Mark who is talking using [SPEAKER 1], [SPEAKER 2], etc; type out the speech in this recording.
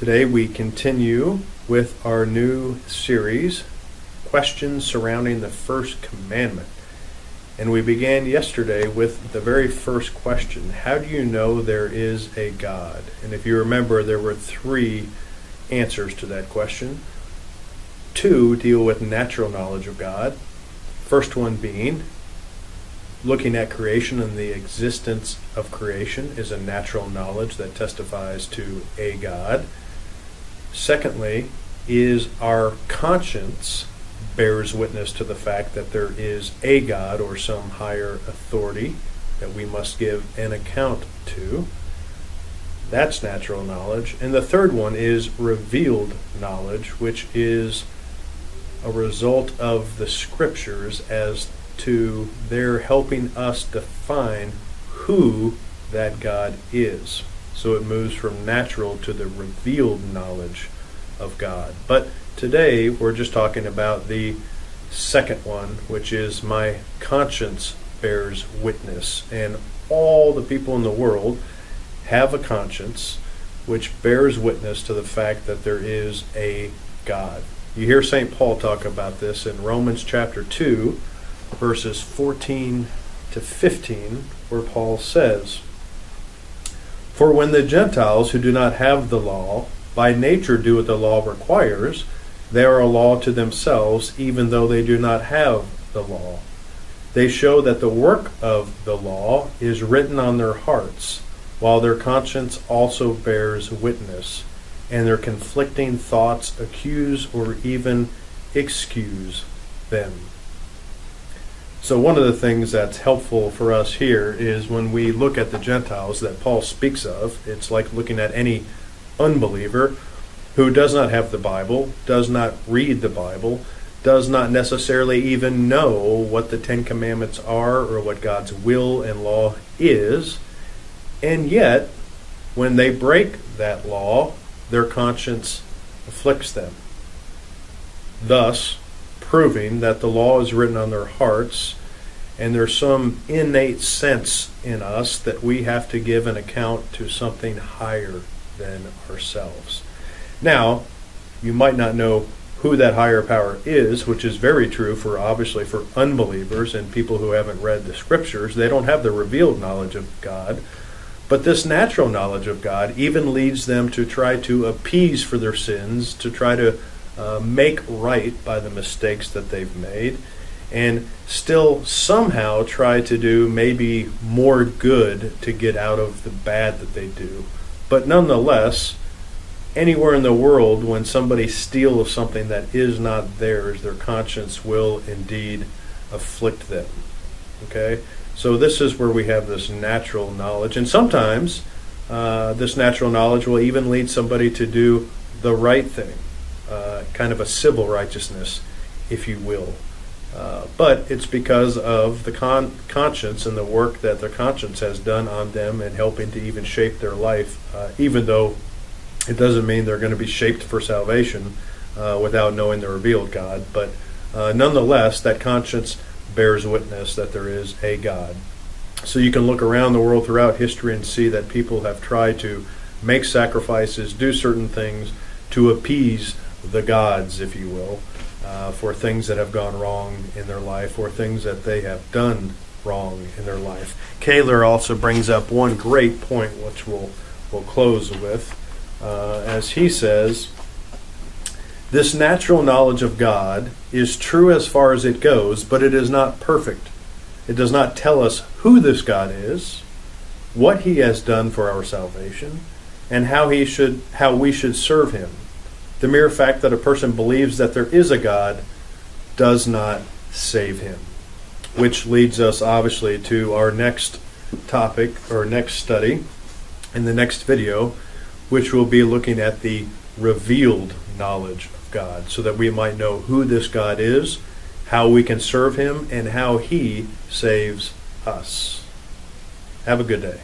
[SPEAKER 1] Today we continue with our new series, Questions Surrounding the First Commandment. And we began yesterday with the very first question: how do you know there is a God? And if you remember, there were three answers to that question. Two deal with natural knowledge of God. First one being, looking at creation and the existence of creation is a natural knowledge that testifies to a God. Secondly, is our conscience bears witness to the fact that there is a God or some higher authority that we must give an account to. That's natural knowledge. And the third one is revealed knowledge, which is a result of the scriptures as to their helping us define who that God is. So it moves from natural to the revealed knowledge of God. But today we're just talking about the second one, which is my conscience bears witness. And all the people in the world have a conscience which bears witness to the fact that there is a God. You hear St. Paul talk about this in Romans chapter 2, verses 14 to 15, where Paul says, "For when the Gentiles who do not have the law by nature do what the law requires, they are a law to themselves, even though they do not have the law. They show that the work of the law is written on their hearts, while their conscience also bears witness, and their conflicting thoughts accuse or even excuse them." So one of the things that's helpful for us here is when we look at the Gentiles that Paul speaks of, it's like looking at any unbeliever who does not have the Bible, does not read the Bible, does not necessarily even know what the Ten Commandments are or what God's will and law is, and yet when they break that law, their conscience afflicts them, thus proving that the law is written on their hearts, and there's some innate sense in us that we have to give an account to something higher than ourselves. Now, you might not know who that higher power is, which is very true for unbelievers and people who haven't read the scriptures. They don't have the revealed knowledge of God. But this natural knowledge of God even leads them to try to appease for their sins, to try to make right by the mistakes that they've made, and still somehow try to do maybe more good to get out of the bad that they do. But nonetheless, anywhere in the world, when somebody steals something that is not theirs, their conscience will indeed afflict them. Okay? So this is where we have this natural knowledge. And sometimes this natural knowledge will even lead somebody to do the right thing. Kind of a civil righteousness, if you will. But it's because of the conscience and the work that their conscience has done on them and helping to even shape their life, even though it doesn't mean they're going to be shaped for salvation without knowing the revealed God. But nonetheless, that conscience bears witness that there is a God. So you can look around the world throughout history and see that people have tried to make sacrifices, do certain things to appease the gods, if you will, for things that have gone wrong in their life or things that they have done wrong in their life. Kaler also brings up one great point, which we'll close with, as he says, "This natural knowledge of God is true as far as it goes, but it is not perfect. It does not tell us who this God is, what he has done for our salvation, and how we should serve him. The mere fact that a person believes that there is a God does not save him." Which leads us obviously to our next topic or next study in the next video, which will be looking at the revealed knowledge of God, so that we might know who this God is, how we can serve him, and how he saves us. Have a good day.